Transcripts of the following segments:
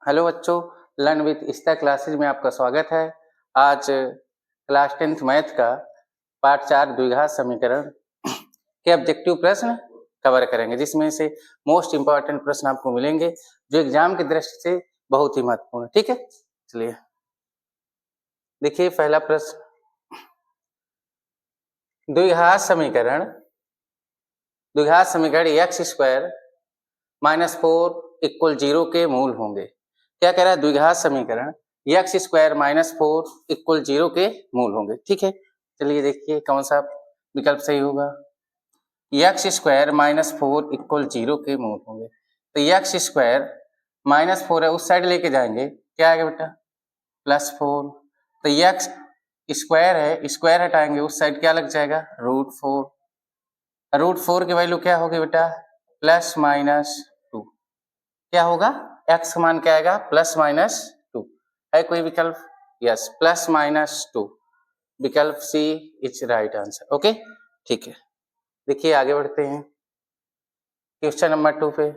Hello बच्चों, learn with इस्ता classes में आपका स्वागत है। आज क्लास 10th मैथ का पार्ट 4 द्विघात समीकरण के ऑब्जेक्टिव प्रश्न कवर करेंगे, जिसमें से मोस्ट इंपॉर्टेंट प्रश्न आपको मिलेंगे जो एग्जाम की दृष्टि से बहुत ही महत्वपूर्ण है। ठीक है, चलिए देखिए पहला प्रश्न। द्विघात समीकरण एक्स स्क्वायर माइनस 4 इक्वल 0 के मूल होंगे। क्या कह रहा है? द्विघात समीकरण एक्स स्क्वायर माइनस 4 इक्वल 0 के मूल होंगे। ठीक है, चलिए देखिए कौन सा विकल्प सही होगा। एक्स स्क्वायर माइनस 4 इक्वल 0 के मूल होंगे, तो एक्स स्क्वायर माइनस 4 है, उस साइड लेके जाएंगे, क्या आएगा बेटा? +4। तो एक्स स्क्वायर है, स्क्वायर हटाएंगे, उस साइड क्या लग जाएगा? √4। √4 की वैल्यू क्या होगी बेटा? +-2। क्या होगा? एक्स मान क्या आएगा? +-2। है कोई विकल्प? यस, +-2। विकल्प सी इज राइट आंसर। ओके, ठीक है, देखिए आगे बढ़ते हैं क्वेश्चन नंबर 2 पे।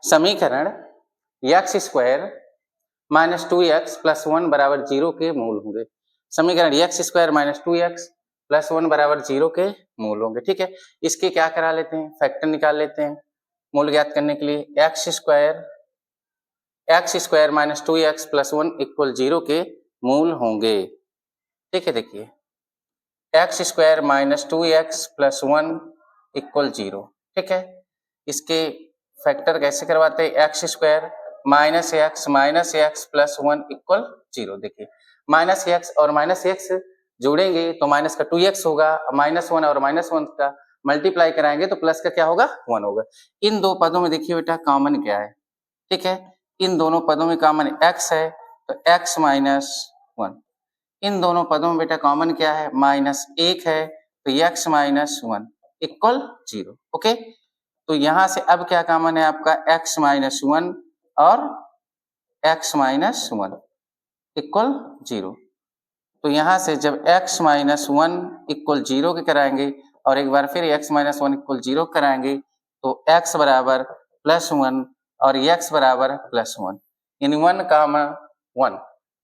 समीकरण x square minus 2x plus 1 बराबर 0 के मूल होंगे। समीकरण x square minus 2x plus 1 बराबर 0 के मूल होंगे। ठीक है, इसके क्या करा लेते हैं? फैक्टर निकाल लेते हैं मूल ज्ञात करने के लिए। X square minus 2x plus 1 equal 0 के मूल होंगे। ठीक है, देखिए x square minus 2x plus 1 equal 0। ठीक है, इसके फैक्टर कैसे करवाते हैं? X square minus x plus 1 equal 0। देखिए माइनस एक्स और माइनस एक्स जोड़ेंगे तो माइनस का 2x होगा, -1 और -1 का मल्टीप्लाई कराएंगे तो प्लस का क्या होगा? 1 होगा। इन दो पदों में देखिए बेटा कॉमन क्या है? ठीक है, इन दोनों पदों में कॉमन x है, तो x माइनस 1। इन दोनों पदों में बेटा कॉमन क्या है? -1 है, तो x माइनस 1 इक्वल 0। ओके, तो यहां से अब क्या कॉमन है आपका? x माइनस 1 और x माइनस 1 इक्वल 0। तो यहां से जब x माइनस 1 इक्वल 0 के कराएंगे और एक बार फिर x माइनस 1 इक्वल 0 कराएंगे तो x बराबर +1 और x बराबर +1, इन 1 कामा 1।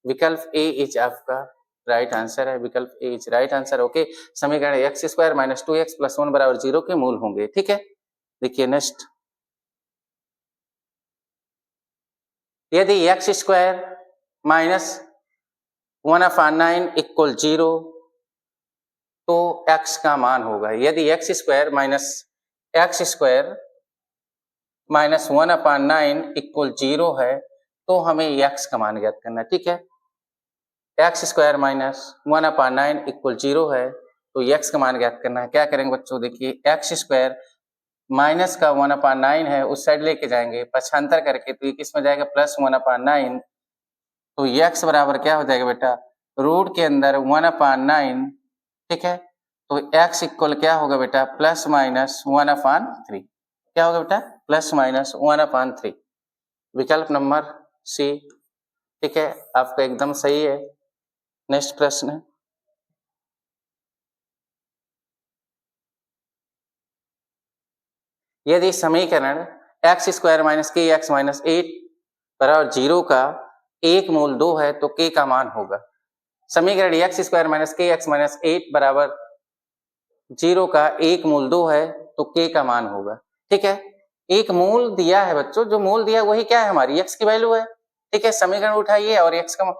विकल्प ए इज आपका राइट आंसर है। विकल्प ए इज राइट आंसर। ओके, समीकरण x square minus 2x plus 1 बराबर 0 के मूल होंगे। ठीक है, देखिए नेक्स्ट। यदि एक्स स्क्वायर माइनस 1/9 इक्वल 0 तो x का मान होगा। यदि एक्स स्क्वायर माइनस 1/9 इक्वल 0 है तो हमें x का मान ज्ञात करना है। ठीक है, एक्स स्क्वायर माइनस 1/9 इक्वल 0 है तो x का मान ज्ञात करना है। क्या करेंगे बच्चों? देखिए एक्स स्क्वायर माइनस का 1/9 है, उस साइड लेके जाएंगे पक्षांतर करके, तो ये किस में जाएगा? +1/9। तो x बराबर क्या हो जाएगा बेटा? रूट के अंदर 1/9। ठीक है, तो x इक्वल क्या होगा बेटा? +-1/3। क्या होगा बेटा? +-1/3। विकल्प नंबर सी। ठीक है, आपका एकदम सही है। नेक्स्ट प्रश्न। यदि समीकरण एक्स स्क्वायर माइनस के एक्स माइनस 8 बराबर 0 का एक मूल 2 है तो k का मान होगा। समीकरण एक्स स्क्वायर माइनस के एक्स माइनस 8 बराबर 0 का एक मूल 2 है तो k का मान होगा। ठीक है, एक मूल दिया है बच्चों, जो मूल दिया वही क्या है? हमारी x की वैल्यू है। ठीक है, समीकरण उठाइए और x का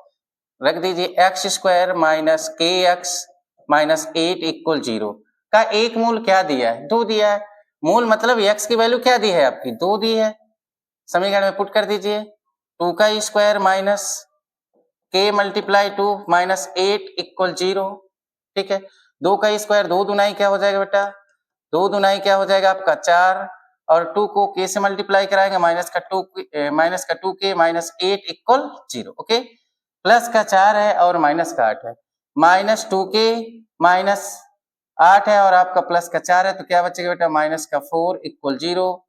रख दीजिए। एक्स स्क्वायर माइनस के एक्स माइनस 8 इक्वल 0 का एक मूल क्या दिया है? 2 दिया है। मूल मतलब x की वैल्यू क्या दी है आपकी? 2 दी है। समीकरण में पुट कर दीजिए। 2 का square minus k multiply 2 minus 8 equal 0। ठीक है, 2 का स्क्वायर 2 दुनाई क्या हो जाएगा बेटा? 2 दुनाई क्या हो जाएगा आपका? 4, और 2 को k से मल्टीप्लाई कराएंगे, माइनस का 2k minus 8 equal 0। Okay, plus का 4 है और माइनस का 8 है। -2k माइनस 8 है और आपका प्लस का 4 है, तो क्या बचेगा बेटा? -4 इक्वल 0।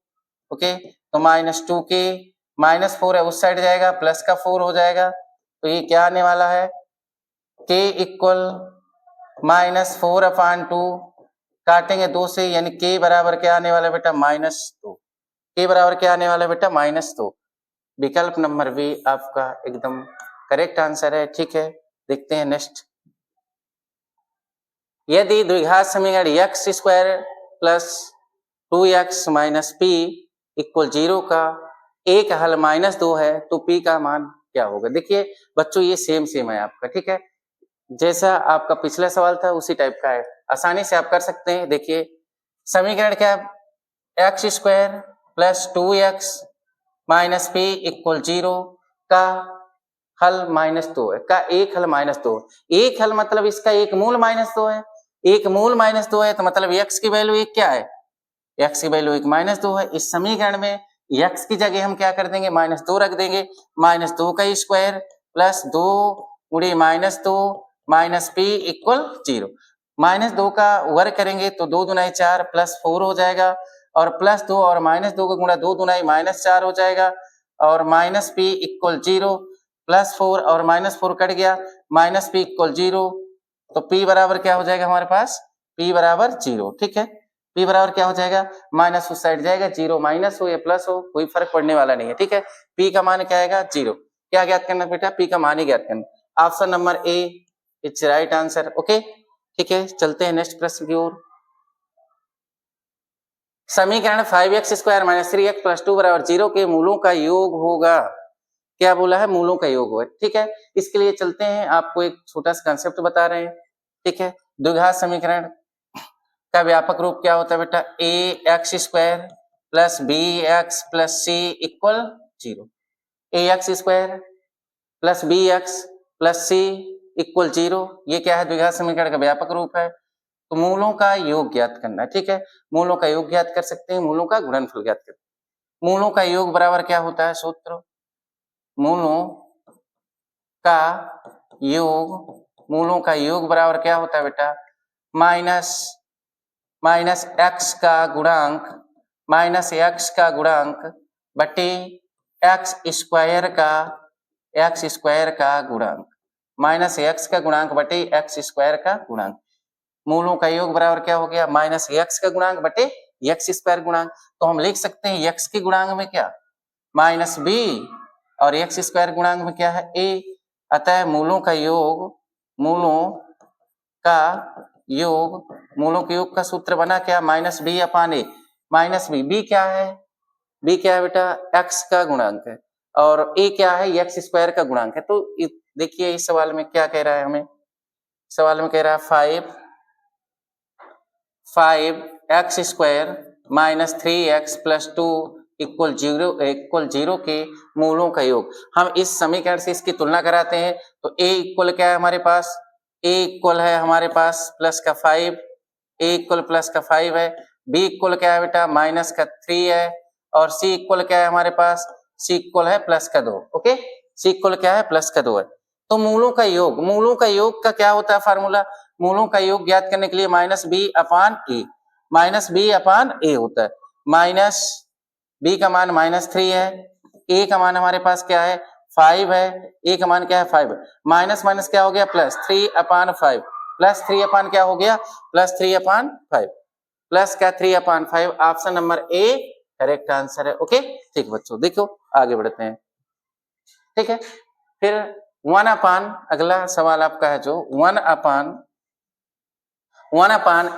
ओके, तो -2k -4 है, उस साइड जाएगा, प्लस का 4 हो जाएगा, तो ये क्या आने वाला है? k इक्वल -4/2 काटेंगे 2 से, यानी k बराबर क्या आने वाला बेटा? -2। k बराबर क्या आने वाला है बेटा -2। विकल्प नंबर बी आपका एकदम करेक्ट आंसर है। ठीक है, देखते हैं नेक्स्ट। यदि द्विघात समीकरण x square plus 2x minus P equal 0 का एक हल -2 है तो p का मान क्या होगा। देखिए बच्चों ये सेम है आपका, ठीक है, जैसा आपका पिछला सवाल था उसी टाइप का है, आसानी से आप कर सकते हैं। देखिए समीकरण क्या है, x square plus 2x minus P equal 0 का हल -2 है, का एक हल -2। एक हल मतलब इसका एक मूल -2 है, एक मूल -2 है तो मतलब x की वैल्यू एक क्या है, x की वैल्यू एक -2 है। इस समीकरण में x की जगह हम क्या कर देंगे, -2 रख देंगे। -2 का स्क्वायर प्लस 2 गुणे -2 माइनस पी इक्वल 0। -2 का वर्ग करेंगे तो 2 दूनाई 4 प्लस 4 हो जाएगा, और प्लस 2 और -2 का गुणा 2 दूनाई -4 हो जाएगा, और माइनस पी इक्वल 0 प्लस 4 और -4 कट गया, माइनस पी इक्वल 0 तो p बराबर क्या हो जाएगा हमारे पास, p बराबर 0। ठीक है, p बराबर क्या हो जाएगा, माइनस उस साइड जाएगा, 0 माइनस हो या प्लस हो कोई फर्क पड़ने वाला नहीं है। ठीक है, p का मान क्या आएगा 0। क्या ज्ञात करना बेटा, p का मान ही ज्ञात करना। Option number A it's right answer. Okay, ठीक है, चलते हैं नेक्स्ट प्रश्न की ओर। समीकरण 5x square minus 3x plus 2 बराबर 0 के मूलों का योग होगा। क्या बोला है, मूलों का योग होगा। ठीक है, इसके लिए चलते हैं, आपको एक छोटा सा कंसेप्ट बता रहे हैं। ठीक है, द्विघात समीकरण का व्यापक रूप क्या होता है बेटा, A X square plus B X plus C equal 0। A X square plus B X plus C equal 0, ये क्या है, द्विघात समीकरण का व्यापक रूप है। तो मूलों का योग ज्ञात करना है। ठीक है, मूलों का योग ज्ञात कर सकते हैं, मूलों का गुणनफल ज्ञात करते हैं। मूलों का योग बराबर क्या होता है, सूत्र मूलों का योग बराबर क्या होता है बेटा, माइनस एक्स का गुणांक बटे एक्स स्क्वायर का गुणांक, माइनस एक्स का गुणांक बटे एक्स स्क्वायर का गुणांक। मूलों का योग बराबर क्या हो गया, माइनस एक्स का गुणांक बटे एक्स स्क्वायर गुणांक। तो हम लिख सकते हैं एक्स के गुणांक में क्या, माइनस बी, और एक्स स्क्वायर गुणांक में क्या है, ए। अतः मूलों के योग का सूत्र बना क्या, माइनस बी अपान ए। माइनस बी क्या है, बी क्या है बेटा, एक्स का गुणांक है, और ए क्या है, एक्स स्क्वायर का गुणांक है। तो देखिए इस सवाल में क्या कह रहा है, हमें सवाल में कह रहा है 5x square minus 3x plus 2 equal 0 के मूलों का योग। हम इस समीकरण से इसकी तुलना कराते हैं तो a इक्वल क्या है हमारे पास, a इक्वल है हमारे पास प्लस का 5, a इक्वल प्लस का 5 है, b इक्वल क्या है बेटा माइनस का 3 है, और c इक्वल क्या है हमारे पास, c इक्वल है प्लस का 2। ओके, c इक्वल क्या है, प्लस का 2 है। तो मूलों का योग का क्या होता है फार्मूला, मूलों का योग ज्ञात करने के लिए माइनस बी अपान ए होता है। माइनस बी का मान -3 है, ए का मान हमारे पास क्या है 5 है, ए का मान क्या है 5 है, माइनस माइनस क्या हो गया प्लस 3/5, प्लस 3 अपान क्या हो गया, प्लस 3/5, प्लस का 3/5। Option number A correct answer है। ओके, ठीक बच्चों, देखो आगे बढ़ते हैं। ठीक है, फिर 1/, अगला सवाल आपका है जो 1/(1)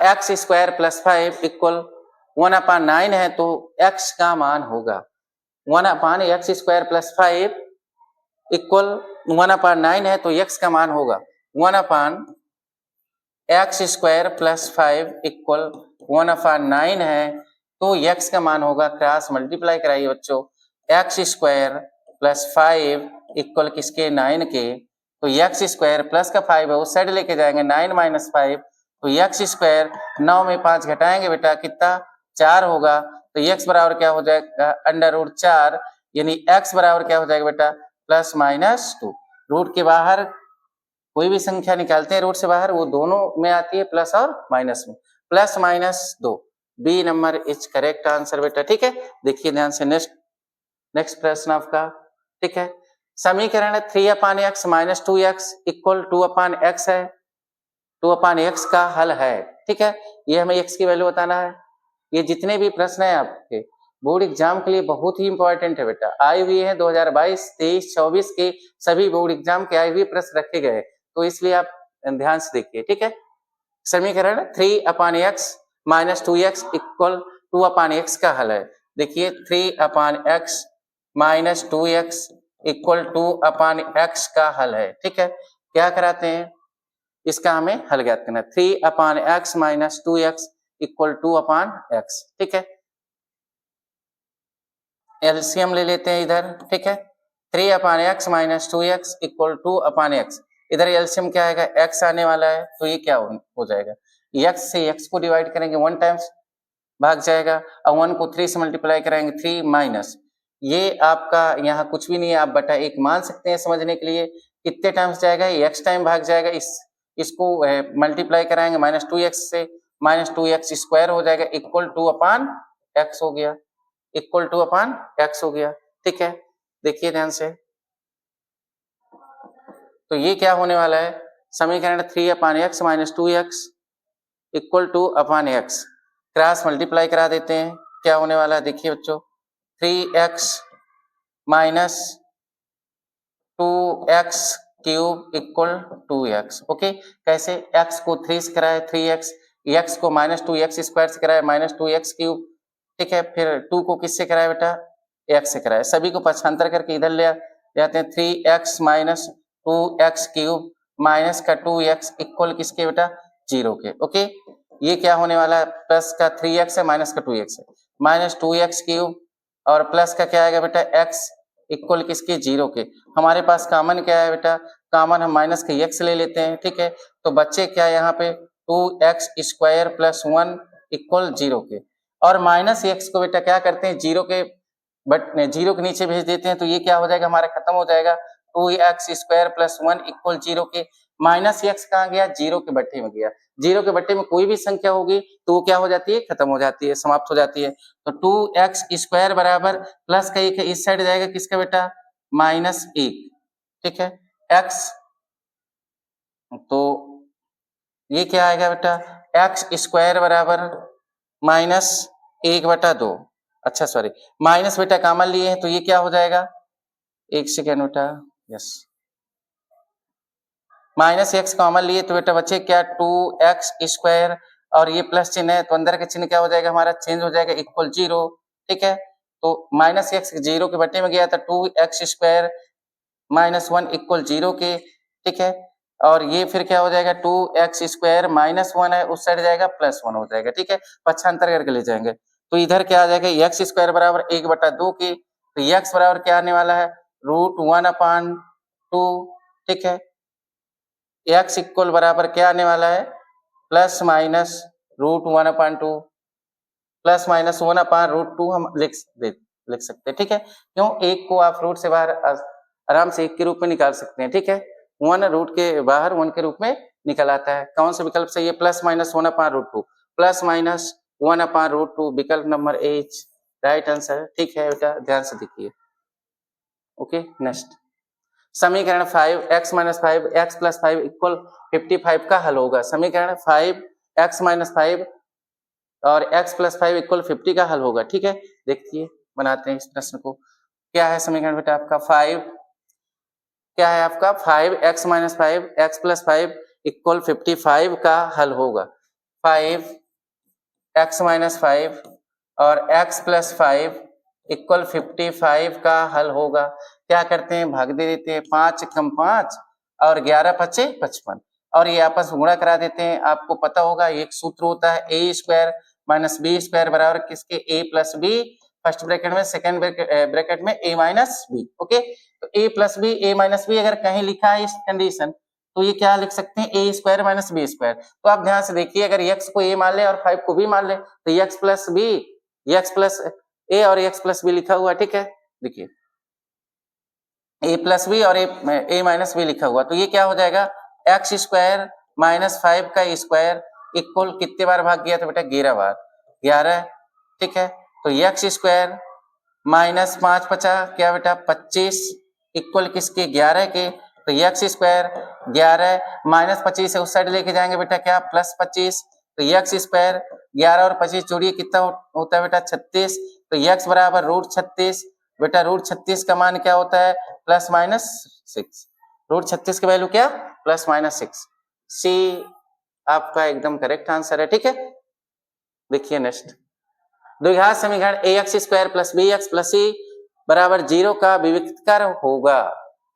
एक्स स्क्वायर प्लस 5 इक्वल 1/9 है तो x का मान होगा 1/x स्क्वायर प्लस 5 इक्वल 1/9 है तो x का मान होगा 1/x स्क्वायर प्लस 5 इक्वल 1/9 है तो x का मान होगा, क्रॉस मल्टीप्लाई कराइए बच्चों, x स्क्वायर प्लस 5 इक्वल किसके 9 के, तो x स्क्वायर प्लस का 5 है उस साइड लेके जाएंगे 9 माइनस 5, तो x स्क्वायर 9 में 5 घटाएंगे बेटा कितना 4 होगा, तो x बराबर क्या हो जाएगा √4, यानी x बराबर क्या हो जाएगा बेटा प्लस माइनस 2। रूट के बाहर कोई भी संख्या निकालते हैं रूट से बाहर वो दोनों में आती है प्लस और माइनस में, plus minus 2, B number is correct answer बेटा। ठीक है, देखिए ध्यान से नेक्स्ट प्रश्न आपका। ठीक है, समीकरण 3/x minus 2x equal 2/x है, 2/x का हल है। ठीक है, ये हमें x की वैल्यू बताना है। ये जितने भी प्रश्न है आपके बोर्ड एग्जाम के लिए बहुत ही इंपॉर्टेंट है बेटा। आए हुए हैं 2022, 23, 24 के सभी बोर्ड एग्जाम के आए हुए प्रश्न रखे गए, तो इसलिए आप ध्यान से देखिए, ठीक है। समीकरण 3/x minus 2x equal 2/x का हल है। देखिए 3/x minus 2x equal 2/x का हल है, ठीक है। क्या कराते हैं, इसका हमें हल ज्ञात करना है। 3/x minus 2x equal 2/x, ठीक है। एलसीएम ले लेते हैं इधर, ठीक है। 3/x minus 2x equal 2/x, इधर एलसीएम क्या आएगा, x आने वाला है, तो ये क्या हो जाएगा, x से x को डिवाइड करेंगे 1 टाइम्स भाग जाएगा, और 1 को 3 से मल्टीप्लाई कराएंगे 3 माइनस, ये आपका यहाँ कुछ भी नहीं है, आप बटा 1 मान सकते हैं समझने के लिए। कितने टाइम्स जाएगा, x टाइम भाग जाएगा, इसको मल्टीप्लाई कराएंगे माइनस 2x से, माइनस 2x स्क्वायर हो जाएगा इक्वल 2/x हो गया, इक्वल 2/x हो गया, ठीक है। देखिए ध्यान से, तो ये क्या होने वाला है, समीकरण 3/x minus 2x equal 2/x, cross multiply करा देते हैं, क्या होने वाला है, देखिए बच्चों 3x minus 2x cube equal 2x, okay. कैसे, x को 3 से कराए 3x, x को माइनस 2x स्क्वायर से कराए माइनस 2x क्यूब, ठीक है। फिर 2 को किससे कराए बेटा, x से कराए, सभी को पक्षांतर करके इधर ले आते हैं। 3x minus 2x cube minus का 2x इक्वल किसके बेटा, 0 के, ओके। ये क्या होने वाला है, प्लस का 3x है माइनस का 2x है, माइनस 2x क्यूब और प्लस का क्या आएगा बेटा, x इक्वल किसके, 0 के। हमारे पास कॉमन क्या है बेटा, कॉमन हम माइनस के x ले लेते हैं, ठीक है। तो बच्चे क्या यहाँ पे 2x स्क्वायर प्लस 1 इक्वल 0 के, और माइनस x को बेटा क्या करते हैं, 0 के बट 0 के नीचे भेज देते हैं, तो ये क्या हो जाएगा, हमारा खत्म हो जाएगा। 2x स्क्वायर प्लस 1 इक्वल 0 के, माइनस x कहाँ गया, 0 के बट्टे में गया। 0 के बट्टे में कोई भी संख्या होगी तो वो क्या हो जाती है, खत्म हो जाती है, समाप्त हो जाती है। तो 2x स्क्वायर बराबर प्लस का 1 है, इस साइड जाएगा किसका बेटा, -1, ठीक है। x, तो ये क्या आएगा बेटा, x स्क्वायर बराबर -1/2, अच्छा सॉरी, माइनस बेटा कॉमन लिए हैं, तो ये क्या हो जाएगा, एक सेकेंड बेटा, यस, माइनस एक्स कॉमन लिए तो बेटा बच्चे क्या 2x स्क्वायर, और ये प्लस चिन्ह है तो अंदर का चिन्ह क्या हो जाएगा, हमारा चेंज हो जाएगा इक्वल 0, ठीक है। तो माइनस एक्स 0 के बट्टे में गया था, 2x स्क्वायर माइनस 1 इक्वल 0 के, ठीक है। और ये फिर क्या हो जाएगा, 2x स्क्वायर माइनस 1 है, उस साइड जाएगा +1 हो जाएगा, ठीक है, पक्षांतर करके ले जाएंगे। तो इधर क्या आ जाएगा, x स्क्वायर बराबर 1/2 के, तो x बराबर क्या आने वाला है, √1/2, ठीक है। x इक्वल बराबर क्या आने वाला है, प्लस माइनस √1/2, प्लस माइनस 1/√2 हम लिख सकते हैं, ठीक है। क्यों, एक को आप रूट से बाहर आराम से 1 के रूप में निकाल सकते हैं, ठीक है। 1 रूट के बाहर 1 के रूप में निकल आता है। कौन सा विकल्प सही है, प्लस माइनस 1/√2, प्लस माइनस 1/√2 विकल्प नंबर एच राइट आंसर, ठीक है बेटा, ध्यान से देखिए। ओके, नेक्स्ट समीकरण 5x minus 5 x plus 5 equal 55 का हल होगा। समीकरण 5x माइनस 5 और x प्लस 5 इक्वल 50 का हल होगा, ठीक है। देखिए बनाते हैं इस प्रश्न को। क्या है समीकरण बेटा आपका, 5 क्या है आपका, 5x minus 5 x plus 5 equal 55 का हल होगा। 5x माइनस 5 और x प्लस 5 इक्वल 55 का हल होगा। क्या करते हैं, भाग दे देते हैं, 5 कम 5 और 11 पचे 55, और ये आपस में गुणा करा देते हैं। आपको पता होगा एक सूत्र होता है, ए स्क्वायर माइनस बी स्क्वायर बराबर किसके, ए प्लस बी फर्स्ट ब्रैकेट में, सेकंड ब्रैकेट में ए माइनस बी, ओके। तो ए प्लस बी, ए माइनस बी अगर कहीं लिखा है इस कंडीशन, तो ये क्या लिख सकते हैं, ए स्क्वायर माइनस बी स्क्वायर। तो आप ध्यान से देखिए, अगर x को a मान ले और 5 को b मान ले, तो x plus B, x plus A और x प्लस बी लिखा हुआ, ठीक है। देखिए a प्लस बी और a माइनस बी लिखा हुआ, तो ये क्या हो जाएगा, x स्क्वायर माइनस 5 का स्क्वायर इक्वल कितने बार भाग गया था बेटा, 11 बार, 11, ठीक है। तो x स्क्वायर माइनस 5 पचा क्या बेटा 25 इक्वल किसके, 11 के। तो x स्क्वायर 11 माइनस 25 है, उस साइड लेके जाएंगे बेटा क्या, प्लस 25। तो x स्क्वायर 11 और 25 जोड़िए कितना होता है बेटा, 36। तो x बराबर √36, बेटा √36 का मान क्या होता है +-6, √36 की वैल्यू क्या +-6, सी आपका एकदम करेक्ट आंसर है। ठीक है, देखिए नेक्स्ट द्विघात समीकरण ax² + bx + c बराबर 0 का विविक्तकर होगा।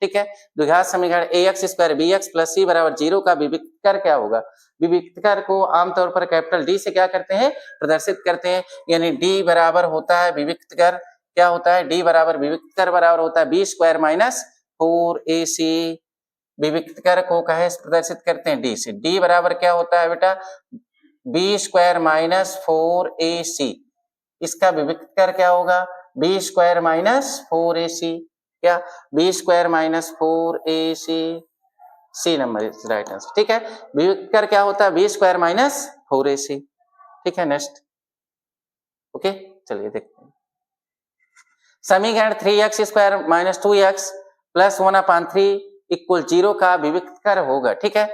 ठीक है, द्विघात समीकरण ax² bx + c बराबर 0 का विविक्तकर क्या होगा? विविक्तकर को आमतौर पर कैपिटल डी से क्या करते हैं प्रदर्शित करते हैं, यानी डी बराबर होता है विविक्तकर, क्या होता है डी बराबर विविक्तकर बराबर होता है b² - 4ac, विविक्तकर को कहे प्रदर्शित करते हैं डी से, डी बराबर क्या होता है बेटा b² - 4ac, इसका विविक्तकर क्या होगा b² - 4ac, क्या b² - 4ac, C number is right answer. ठीक है, विविक्तकर क्या होता है b² - 4ac। ठीक है, नेक्स्ट ओके, चलिए देखते हैं समीकरण 3x² - 2x + 1/3 = 0 का विविक्तकर होगा। ठीक है,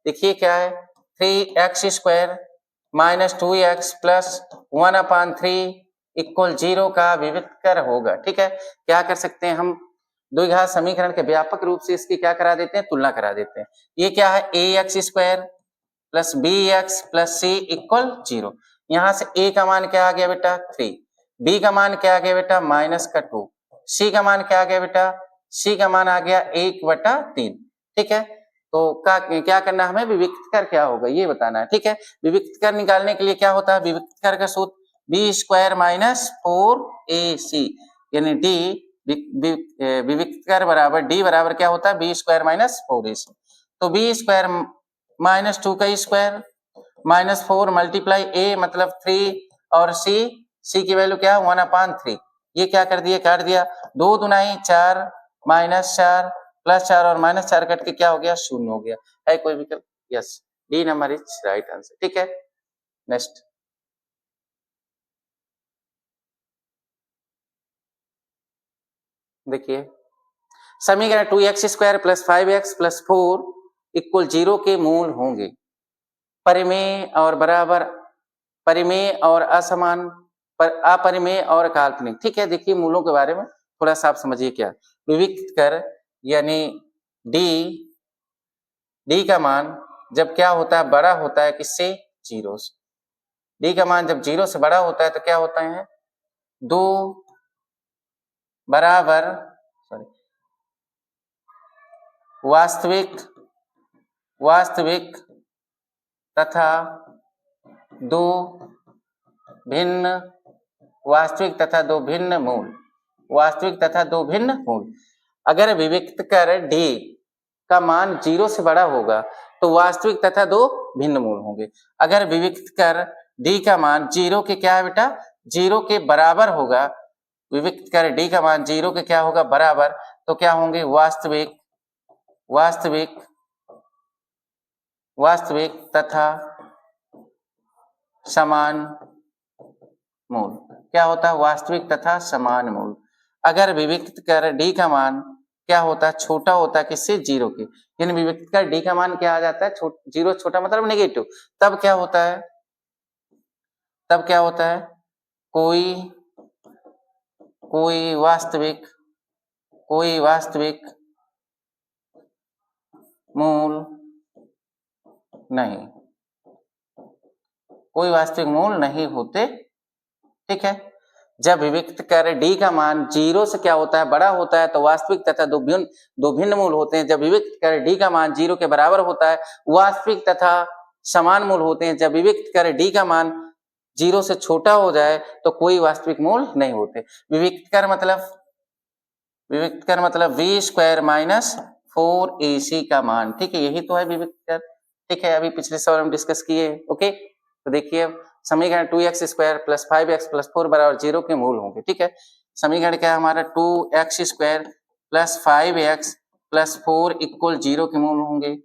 देखिए क्या है 3x² - 2x + 1/3 = 0 का विविक्तकर होगा। ठीक है, क्या कर सकते हैं हम द्विघात समीकरण के व्यापक रूप से इसकी क्या करा देते हैं तुलना करा देते हैं। ये क्या है ax² + bx + c = 0, यहाँ से a का मान क्या आ गया बेटा 3, b का मान क्या आ गया बेटा -2, c का मान क्या आ गया बेटा c का मान आ गया 1/3। ठीक है, तो क्या करना हमें विविक्तकर क्या होगा ये बताना है। ठीक है, विविक्तकर निकालने के लिए क्या होता है विविक्तकर का सूत्र b² - 4ac, यानी डी विविक्तकर बराबर डी बराबर क्या होता है b² - 4ac, तो b² - 2 का स्क्वायर -4 × a मतलब 3 और c की वैल्यू क्या 1/3, ये क्या कर दिया काट दिया 2 दूनाई 4 -4 +4 और -4 कट के क्या हो गया 0 हो गया। है कोई विकल्प? Yes, D number is right answer. ठीक है, नेक्स्ट देखिए समीकरण 2x² + 5x + 4 = 0 के मूल होंगे। परिमेय और बराबर, परिमेय और असमान, अपरिमेय और काल्पनिक। ठीक है, देखिए मूलों के बारे में थोड़ा सा आप समझिए क्या विविक्तकर, यानी डी का मान जब क्या होता है बड़ा होता है किससे 0 से, डी का मान जब 0 से बड़ा होता है तो क्या होता है दो बराबर वास्तविक तथा दो भिन्न वास्तविक तथा दो भिन्न मूल, वास्तविक तथा दो भिन्न मूल। अगर विविक्तकर डी का मान 0 से बड़ा होगा तो वास्तविक तथा दो भिन्न मूल होंगे। अगर विविक्तकर डी का मान 0 के क्या है बेटा 0 के बराबर होगा, विविक्तकर डी का मान 0 के क्या होगा बराबर, तो क्या होंगे वास्तविक तथा समान मूल। क्या होता है वास्तविक तथा समान मूल। अगर विविक्तकर डी का मान क्या होता है छोटा होता है किससे 0 के, यानी विविक्तकर डी का मान क्या आ जाता है 0 छोटा मतलब नेगेटिव, तब क्या होता है कोई वास्तविक मूल नहीं, कोई वास्तविक मूल नहीं होते। ठीक है, जब विविक्तकर डी का मान 0 से क्या होता है बड़ा होता है तो वास्तविक तथा दो भिन्न मूल होते हैं। जब विविक्तकर डी का मान 0 के बराबर होता है वास्तविक तथा समान मूल होते हैं। जब विविक्तकर डी का मान 0 से छोटा हो जाए तो कोई वास्तविक मूल नहीं होते। विविक्तकर मतलब b² - 4ac का मान। ठीक है, यही तो है विविक्तकर। ठीक है, अभी पिछले सवाल हम डिस्कस किए। ओके, तो देखिए समीकरण 2x² + 5x + 4 = 0 के मूल होंगे। ठीक है, समीकरण क्या है हमारा 2x² + 5x + 4 = 0 के मूल होंगे।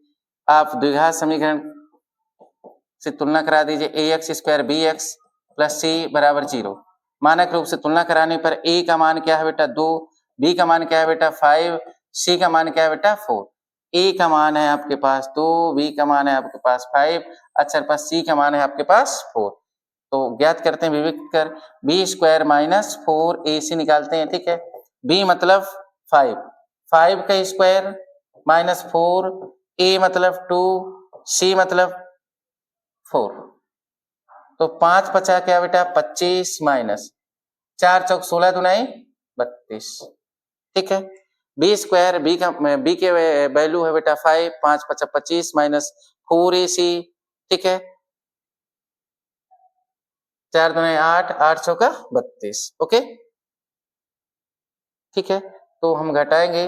आप द्विघात समीकरण से तुलना करा दीजिए ax² bx + c = 0। मानक रूप से तुलना कराने पर a का मान क्या है बेटा 2, b का मान क्या है बेटा 5, c का मान क्या है बेटा 4। a का मान है आपके पास 2, b का मान है आपके पास 5, अक्षर पास c का मान है आपके पास 4। तो ज्ञात करते हैं विविक्त कर, बी स्क्वायर माइनस 4ac निकालते हैं, ठीक है। बी मतलब 5, 5 का स्क्वायर माइनस 4, ए मतलब 2, सी मतलब 4, तो 5 पचा क्या बेटा 25 माइनस 4 चौक 16 दुनाई 32, ठीक है। बी स्क्वायर बी के वैल्यू है बेटा 5, 5 पचा 25 माइनस 4ac, ठीक है। 4 दुनाई 8, 8 चौका 32, ओके, ठीक है। तो हम घटाएंगे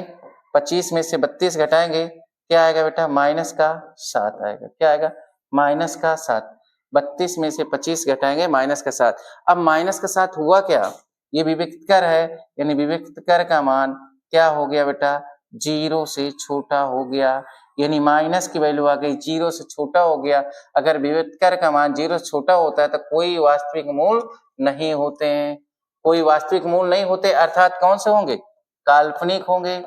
25 में से 32 घटाएंगे, क्या आएगा बेटा माइनस का 7 आएगा, क्या आएगा माइनस का 7। 32 में से 25 घटाएंगे माइनस का 7। अब माइनस का 7 हुआ क्या, ये विविक्त कर है, यानी विविक्त कर का मान क्या हो गया बेटा 0 से छोटा हो गया, यानी माइनस की वैल्यू आ गई 0 से छोटा हो गया। अगर विविक्त कर का मान 0 से छोटा होता है तो कोई वास्तविक मूल नहीं होते हैं, कोई वास्तविक मूल नहीं होते, अर्थात कौन से होंगे काल्पनिक होंगे,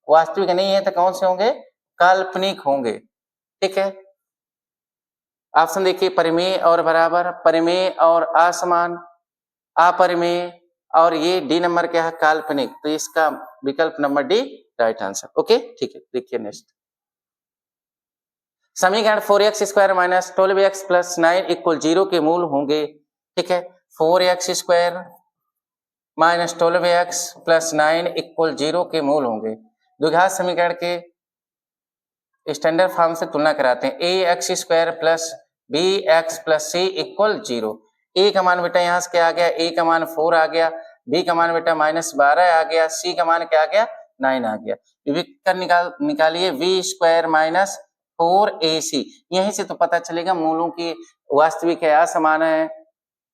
वास्तविक नहीं है तो कौन से होंगे काल्पनिक होंगे, ठीक है। ऑप्शन देखिए, परिमेय और बराबर, परिमेय और असमान, अपरिमेय, और ये डी नंबर क्या है काल्पनिक, तो इसका विकल्प number D right answer, okay, ठीक है। देखिए नेक्स्ट समीकरण 4x square minus 12x plus 9 equal 0 के मूल होंगे, ठीक है। 4x square minus 12x plus 9 equal 0 के मूल होंगे। द्विघात समीकरण के स्टैंडर्ड फॉर्म से तुलना कराते हैं, A X square plus B X plus C equal 0। A का मान बेटा यहाँ से क्या आ गया, ए का मान 4 आ गया, बी का मान बेटा -12 आ गया, सी का मान क्या आ गया 9 आ गया। विविक्त कर निकालिए वी स्क्वायर माइनस 4ac, यहीं से तो पता चलेगा मूलों की वास्तविक है, असमान है,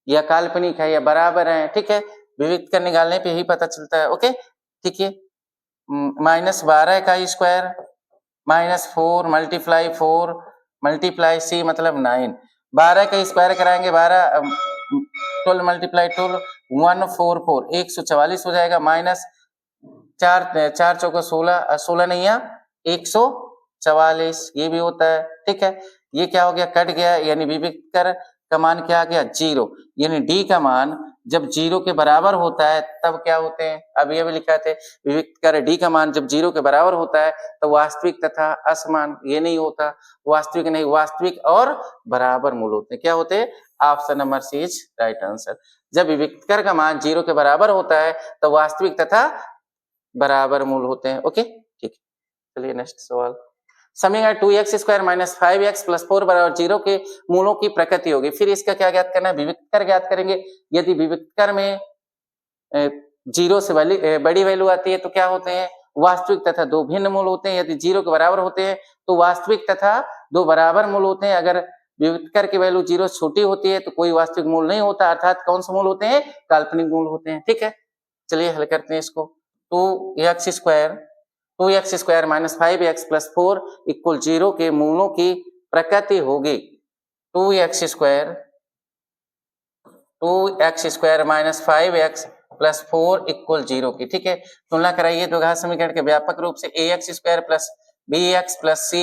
या काल्पनिक है, या बराबर है, ठीक है। विविक्त कर निकालने पे यही पता चलता है, ओके, ठीक है। -12 का स्क्वायर -4 मल्टीप्लाई 4 मल्टीप्लाई सी मतलब 9, 12 का स्क्वायर कराएंगे 12 12 मल्टीप्लाई 12 144 144 हो जाएगा, माइनस 4 चौका 16 16 नहीं है 144, ये भी होता है, ठीक है। ये क्या हो गया कट गया, यानी विविक्त कर का मान क्या आ गया 0, यानी डी का मान जब 0 के बराबर होता है तब क्या होते हैं, अब ये भी लिखा थे विविक्त कर डी का मान जब 0 के बराबर होता है तो वास्तविक तथा असमान, ये नहीं होता, वास्तविक नहीं, वास्तविक और बराबर मूल होते हैं, क्या होते हैं, option number C is right answer. जब विविक्त कर का मान 0 के बराबर होता है तो वास्तविक तथा बराबर मूल होते हैं, ओके, ठीक। चलिए नेक्स्ट सवाल, समीकरण 2x square minus 5x plus 4 बराबर 0 के मूलों की प्रकृति होगी। फिर इसका क्या ज्ञात करना है, विविक्त कर ज्ञात करेंगे। यदि विविक्त कर में 0 से बड़ी वैल्यू आती है तो क्या होते हैं, वास्तविक तथा दो भिन्न मूल होते हैं। यदि 0 के बराबर होते हैं तो वास्तविक तथा दो बराबर मूल होते हैं। अगर विविक्त कर की वैल्यू 0 से छोटी होती है तो कोई वास्तविक मूल नहीं होता, अर्थात कौन से मूल होते हैं, काल्पनिक मूल होते हैं, ठीक है। चलिए हल करते हैं इसको, 2x square minus 5x plus 4 equal 0 के मूलों की प्रकृति होगी 2x square minus 5x plus 4 equal 0 की, ठीक है। तुलना कराइए द्विघात समीकरण के व्यापक रूप से, ax square plus bx plus c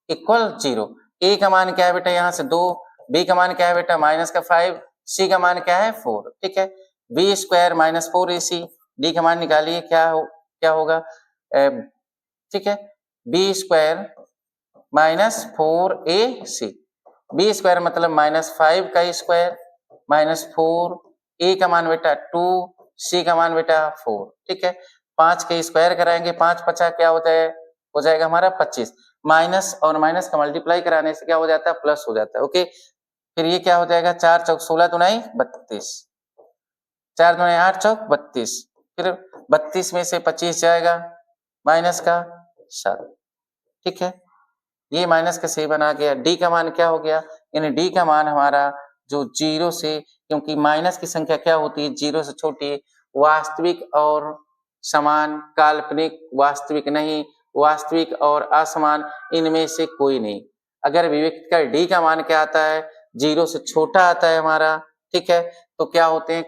equal 0। a का मान क्या है बेटा यहाँ से 2, b का मान क्या है बेटा माइनस का 5, c का मान क्या है 4, ठीक है। b square minus 4ac, d का मान निकालिए क्या होगा, ठीक है, B square minus 4ac, B square मतलब -5 का स्क्वायर माइनस 4, ए का मान बेटा 2, सी का मान बेटा 4, ठीक है। 5 के स्क्वायर कराएंगे, 5 पचा क्या होता है, हो जाएगा हमारा 25, माइनस और माइनस का मल्टीप्लाई कराने से क्या हो जाता है, प्लस हो जाता है, ओके। फिर ये क्या हो जाएगा, 4 चौक 16 दुनाई 32, 4 दुनाई 8 चौक 32, फिर 32 में से 25 जाएगा माइनस का 7, ठीक है। ये माइनस का 7 आ गया। डी का मान क्या हो गया, यानी डी का मान हमारा जो 0 से, क्योंकि माइनस की संख्या क्या होती है 0 से छोटी, वास्तविक और समान, काल्पनिक, वास्तविक नहीं, वास्तविक और असमान, इनमें से कोई नहीं। अगर विविक्त का डी का मान क्या आता है 0 से छोटा आता है हमारा, ठीक है, तो क्या होते हैं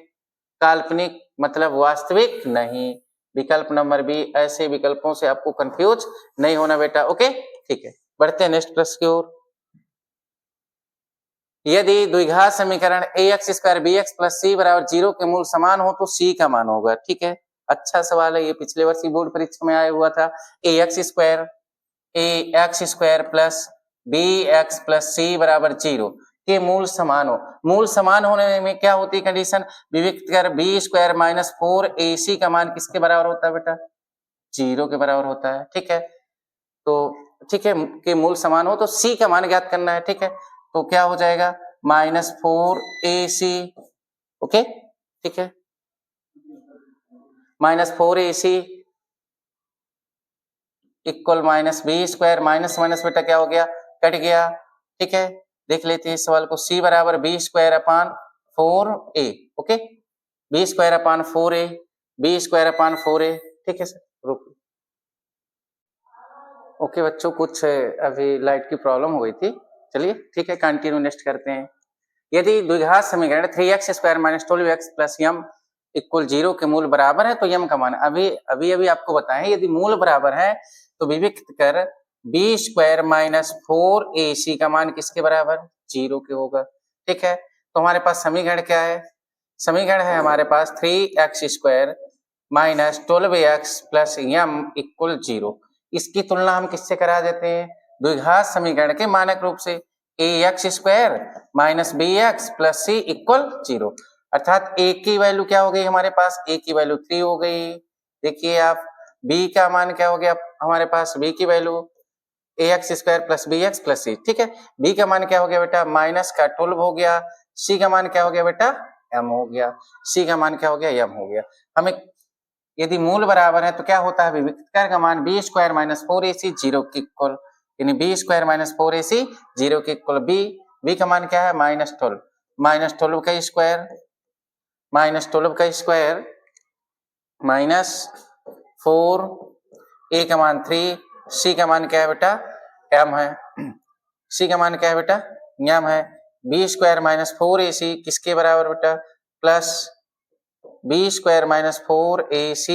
काल्पनिक, मतलब वास्तविक नहीं। विकल्प नंबर बी, ऐसे विकल्पों से आपको कंफ्यूज नहीं होना बेटा, ओके, ठीक है। बढ़ते हैं नेक्स्ट प्रश्न की ओर। यदि द्विघात समीकरण ax square bx plus c बराबर 0 के मूल समान हो तो c का मान होगा। ठीक है, अच्छा सवाल है, ये पिछले वर्ष की बोर्ड परीक्षा में आया हुआ था। ax square plus bx plus c बराबर 0 के मूल समान हो। मूल समान होने में क्या होती है कंडीशन, विविक्त कर b स्क्वायर माइनस 4ac का मान किसके बराबर होता है बेटा, 0 के बराबर होता है। ठीक है, तो ठीक है कि मूल समान हो तो c का मान ज्ञात करना है। ठीक है, तो क्या हो जाएगा -4ac। ओके, ठीक है, -4ac equal minus B square, minus minus बेटा क्या हो गया, कट गया। ठीक है, देख लेते हैं इस सवाल को, c बराबर B square upon 4a। Okay, B square upon 4a, B square upon 4a। ठीक है सर, रुक। ओके बच्चों, कुछ अभी लाइट की प्रॉब्लम हो गई थी, चलिए ठीक है कंटिन्यू नेक्स्ट करते हैं। यदि द्विघात समीकरण 3x square minus 12x plus m equal 0 के मूल बराबर है तो m का मान, अभी आपको बताएं, यदि मूल बराबर है तो विविक्त कर b स्क्वायर माइनस 4ac का मान किसके बराबर, 0 के होगा। ठीक है, तो हमारे पास समीकरण क्या है, समीकरण है हमारे पास 3x square minus 12x plus m equal 0। इसकी तुलना हम किससे करा देते हैं, द्विघात समीकरण के मानक रूप से, ax square minus bx plus c equal 0, अर्थात a की वैल्यू क्या हो गई हमारे पास, a की वैल्यू 3 हो गई। देखिए आप, b का मान क्या हो गया हमारे पास, b की value ax square plus bx plus c। ठीक है, b का मान क्या हो गया बेटा, माइनस का 12 हो गया, c का मान क्या हो गया बेटा, m हो गया, c का मान क्या हो गया, m हो गया। हमें यदि मूल बराबर है तो क्या होता है, विविक्तर का मान बी स्क्वायर माइनस 4ac 0 के इक्वल, यानी बी स्क्वायर माइनस 4ac 0 के इक्वल। बी का मान क्या है, -12, -12 का स्क्वायर, -12 का स्क्वायर माइनस 4, a का मान 3, c का मान क्या है बेटा, m है, c का मान क्या है बेटा, m है। बी स्क्वायर माइनस 4ac किसके बराबर बेटा, plus B square minus 4ac,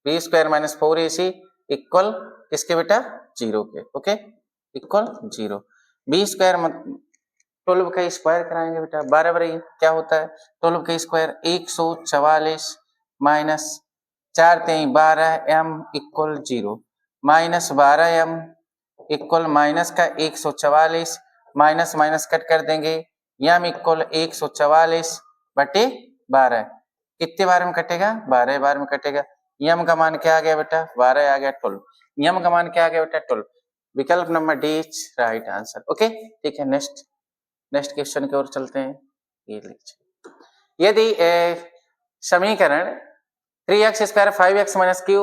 B square minus 4ac equal किसके बेटा, 0 के। Okay, equal 0। बी स्क्वायर 12 का स्क्वायर कराएंगे बेटा, बराबर क्या होता है, 12 का square 144 minus 4 3 12 m equal 0, minus 12m equal minus का 144, माइनस माइनस कट कर देंगे, m इक्वल 144 बटे 12, कितने बार में कटेगा, 12 बार में कटेगा। m का मान क्या आ गया बेटा, 12 आ गया 12, m का मान क्या आ गया बेटा, 12। विकल्प number D right answer. Okay, ठीक है, नेक्स्ट क्वेश्चन की ओर चलते हैं। ये लीजिए, यदि समीकरण 3x square 5x minus Q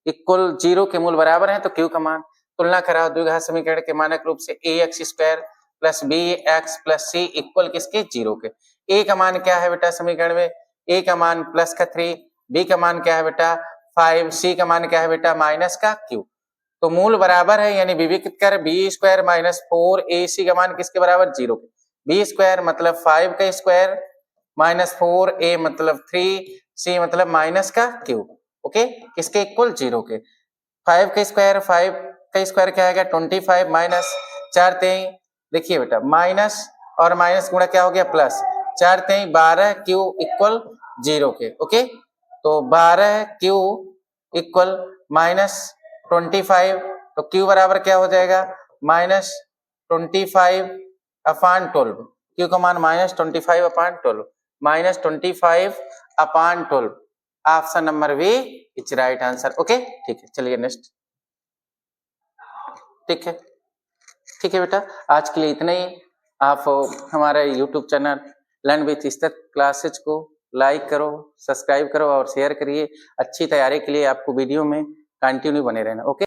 equal 0 के मूल बराबर है तो q का मान, तुलना कराओ द्विघात समीकरण के मानक रूप से ax square plus bx plus c equal किसके, 0 के। a का मान क्या है बेटा समीकरण में, a का मान प्लस का 3, b का मान क्या है बेटा 5, c का मान क्या है बेटा माइनस का q। तो मूल बराबर है, यानी विविक्त कर b स्क्वायर माइनस 4ac का मान किसके बराबर, 0 के। b स्क्वायर मतलब 5 का स्क्वायर माइनस 4a मतलब 3, c मतलब माइनस का q। ओके, किसके इक्वल, 0 के। 5 का स्क्वायर क्या आएगा, 25 माइनस 4 3, देखिए बेटा माइनस और माइनस गुणा क्या हो गया, प्लस, 4 3 12 q इक्वल 0 के। ओके, तो 12 q इक्वल माइनस 25, तो q बराबर क्या हो जाएगा, -25 अपान 12, q का मान -25 upon 12, -25 upon 12, option number B is right answer. Okay, ठीक है, चलिए नेक्स्ट। ठीक है बेटा, आज के लिए इतना ही। आप हमारे YouTube चैनल लर्न विथ स्तर क्लासेज को लाइक करो, सब्सक्राइब करो और शेयर करिए। अच्छी तैयारी के लिए आपको वीडियो में कंटिन्यू बने रहना। ओके।